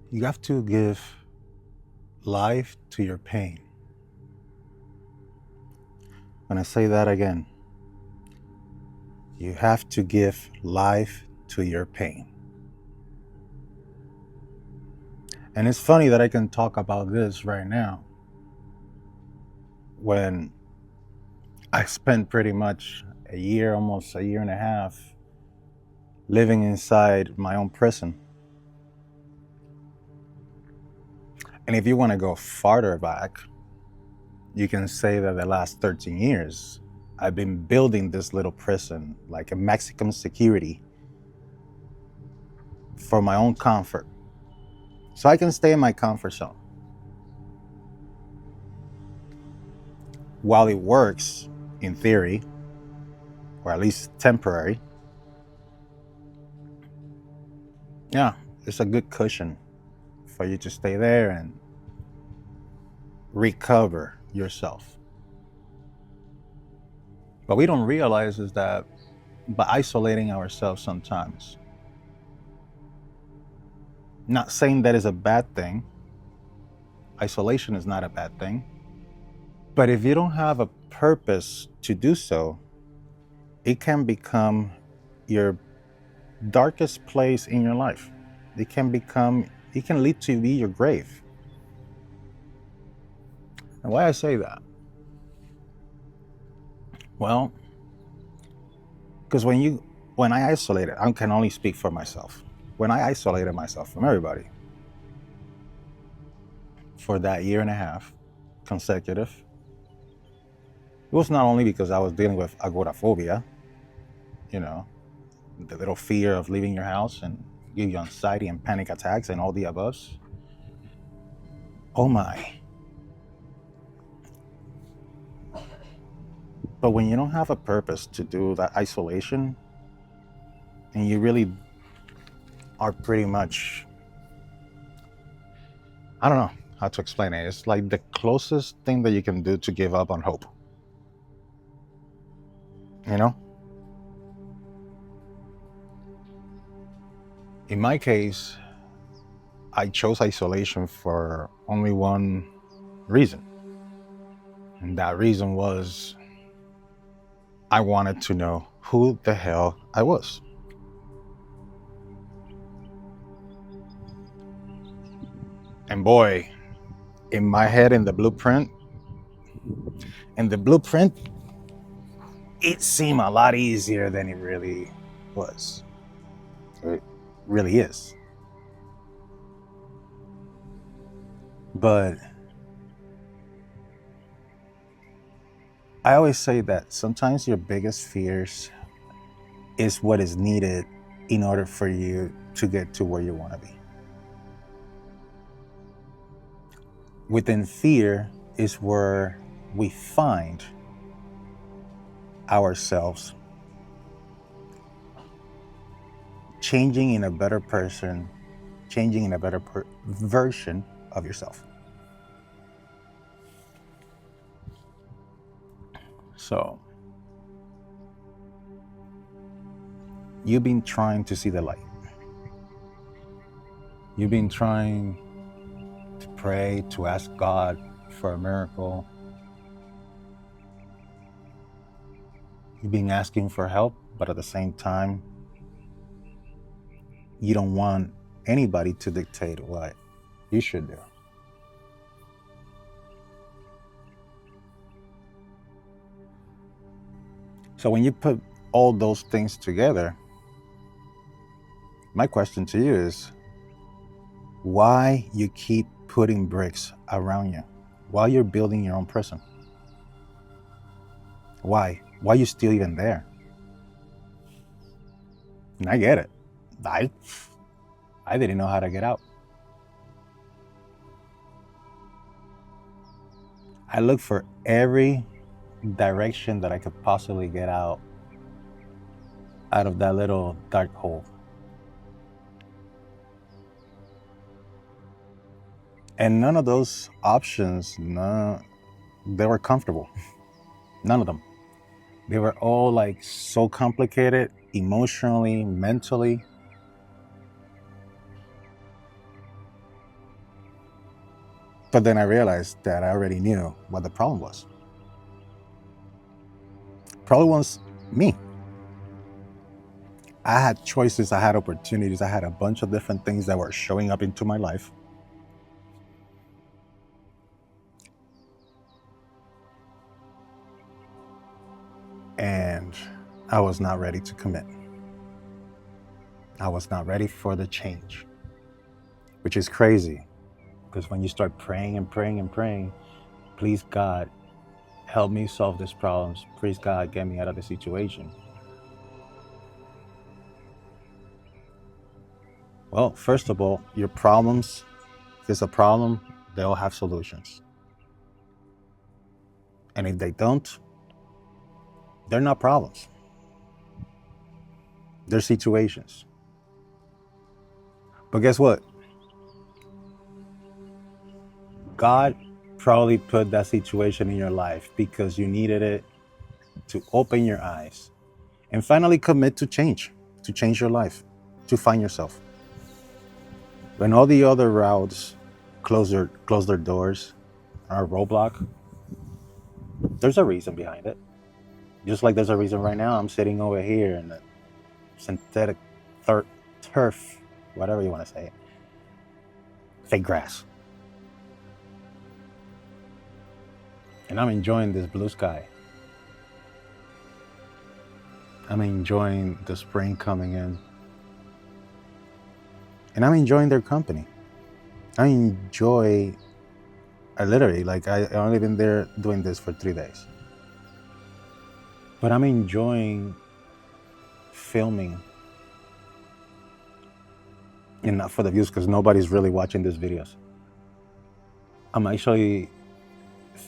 You have to give life to your pain. When I say that again, you have to give life to your pain. And it's funny that I can talk about this right now when I spent pretty much a year, almost a year and a half, living inside my own prison. And if you want to go farther back, you can say that the last 13 years, I've been building this little prison, like a Mexican security, for my own comfort. So I can stay in my comfort zone. While it works, in theory, or at least temporary, yeah, it's a good cushion for you to stay there and recover yourself. What we don't realize is that by isolating ourselves sometimes, not saying that is a bad thing, isolation is not a bad thing, but if you don't have a purpose to do so, it can become your darkest place in your life. It can lead to be your grave. And why I say that? Well, because when I isolated, I can only speak for myself. When I isolated myself from everybody for that year and a half consecutive, it was not only because I was dealing with agoraphobia, you know, the little fear of leaving your house and give you anxiety and panic attacks and all the aboves. Oh my. But when you don't have a purpose to do that isolation, and you really are pretty much, I don't know how to explain it. It's like the closest thing that you can do to give up on hope. You know? In my case, I chose isolation for only one reason. And that reason was I wanted to know who the hell I was. And boy, in my head, in the blueprint, it seemed a lot easier than it really was. It really is. But I always say that sometimes your biggest fears is what is needed in order for you to get to where you want to be. Within fear is where we find ourselves changing in a better person, changing in a better version of yourself. So, you've been trying to see the light. You've been trying to pray, to ask God for a miracle. You've been asking for help, but at the same time, you don't want anybody to dictate what you should do. So when you put all those things together, my question to you is, why you keep putting bricks around you while you're building your own prison? Why? Why are you still even there? And I get it. I didn't know how to get out. I looked for every direction that I could possibly get out of that little dark hole. And none of those options, they were comfortable. None of them. They were all like so complicated emotionally, mentally. But then I realized that I already knew what the problem was. Problem was me. I had choices, I had opportunities, I had a bunch of different things that were showing up into my life. And I was not ready to commit. I was not ready for the change, which is crazy. Because when you start praying and praying and praying, please God, help me solve these problems. Please God, get me out of the situation. Well, first of all, your problems, if there's a problem, they all have solutions. And if they don't, they're not problems. They're situations. But guess what? God probably put that situation in your life because you needed it to open your eyes and finally commit to change your life, to find yourself. When all the other routes close their doors, are a roadblock, there's a reason behind it. Just like there's a reason right now I'm sitting over here in the synthetic turf, whatever you want to say, fake grass. And I'm enjoying this blue sky. I'm enjoying the spring coming in. And I'm enjoying their company. I literally, like, I only been there doing this for 3 days. But I'm enjoying filming. And not for the views, because nobody's really watching these videos. I'm actually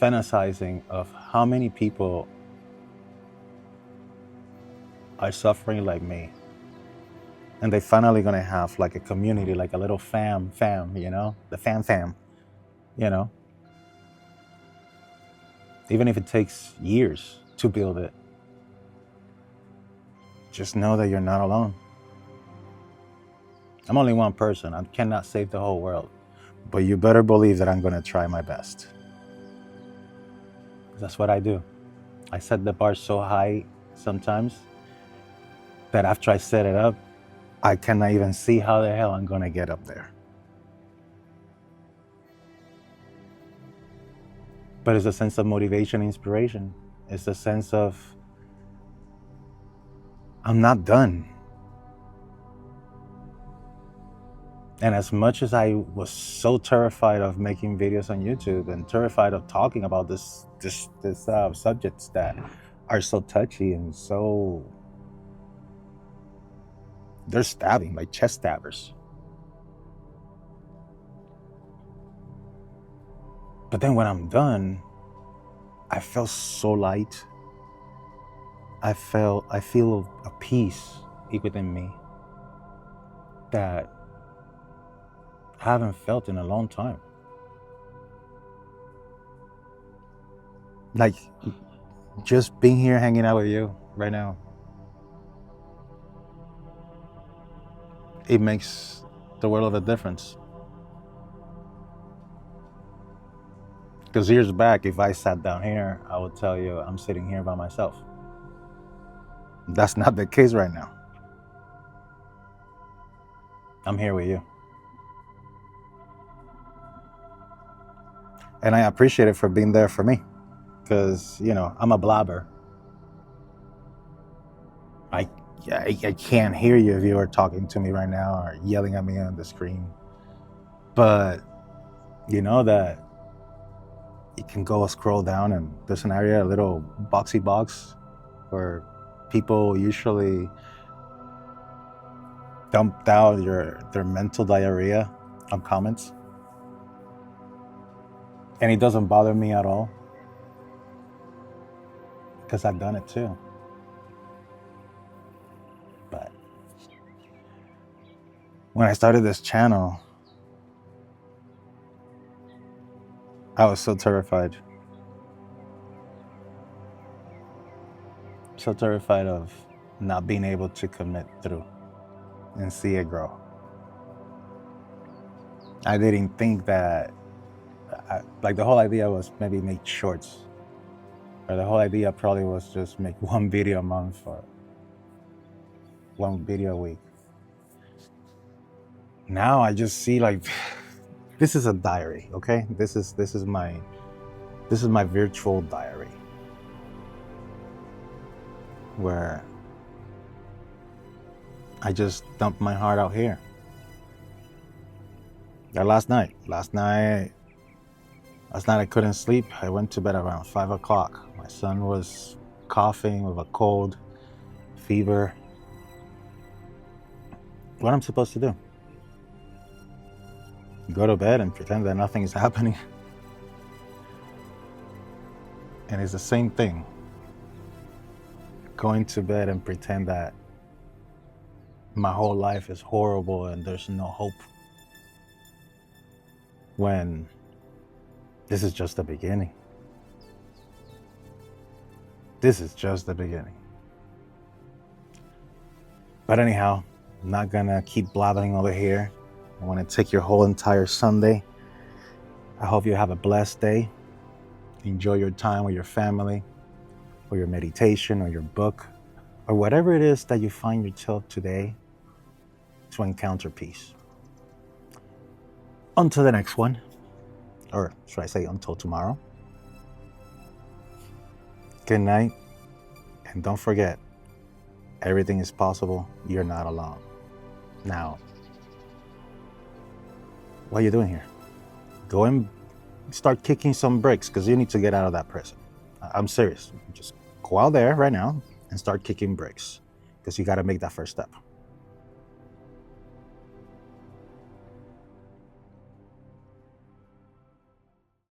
fantasizing of how many people are suffering like me. And they finally gonna have like a community, like a little fam, you know? The fam, you know? Even if it takes years to build it, just know that you're not alone. I'm only one person. I cannot save the whole world. But you better believe that I'm gonna try my best. That's what I do. I set the bar so high sometimes that after I set it up, I cannot even see how the hell I'm gonna get up there. But it's a sense of motivation, inspiration. It's a sense of, I'm not done. And as much as I was so terrified of making videos on YouTube and terrified of talking about this subjects that are so touchy and so, they're stabbing, like chest stabbers. But then when I'm done, I feel so light. I feel a peace within me that I haven't felt in a long time. Like, just being here hanging out with you right now, it makes the world of a difference. Because years back, if I sat down here, I would tell you I'm sitting here by myself. That's not the case right now. I'm here with you. And I appreciate it for being there for me. Because, you know, I'm a blabber. I can't hear you if you are talking to me right now or yelling at me on the screen. But you know that you can go scroll down and there's an area, a little boxy box, where people usually dump out their mental diarrhea on comments. And it doesn't bother me at all, because I've done it too. But when I started this channel, I was so terrified. So terrified of not being able to commit through and see it grow. I didn't think that like the whole idea was maybe make shorts, or the whole idea probably was just make one video a month or one video a week. Now I just see like this is a diary, okay? This is my virtual diary where I just dump my heart out here. Last night I couldn't sleep. I went to bed around 5 o'clock. My son was coughing with a cold, fever. What I'm supposed to do? Go to bed and pretend that nothing is happening? And it's the same thing. Going to bed and pretend that my whole life is horrible and there's no hope, when this is just the beginning. This is just the beginning. But anyhow, I'm not gonna keep blabbering over here. I want to take your whole entire Sunday. I hope you have a blessed day. Enjoy your time with your family, or your meditation, or your book, or whatever it is that you find yourself today to encounter peace. Until the next one, or should I say until tomorrow. Good night, and don't forget, everything is possible. You're not alone. Now, what are you doing here? Go and start kicking some bricks, because you need to get out of that prison. I'm serious. Just go out there right now and start kicking bricks, because you got to make that first step.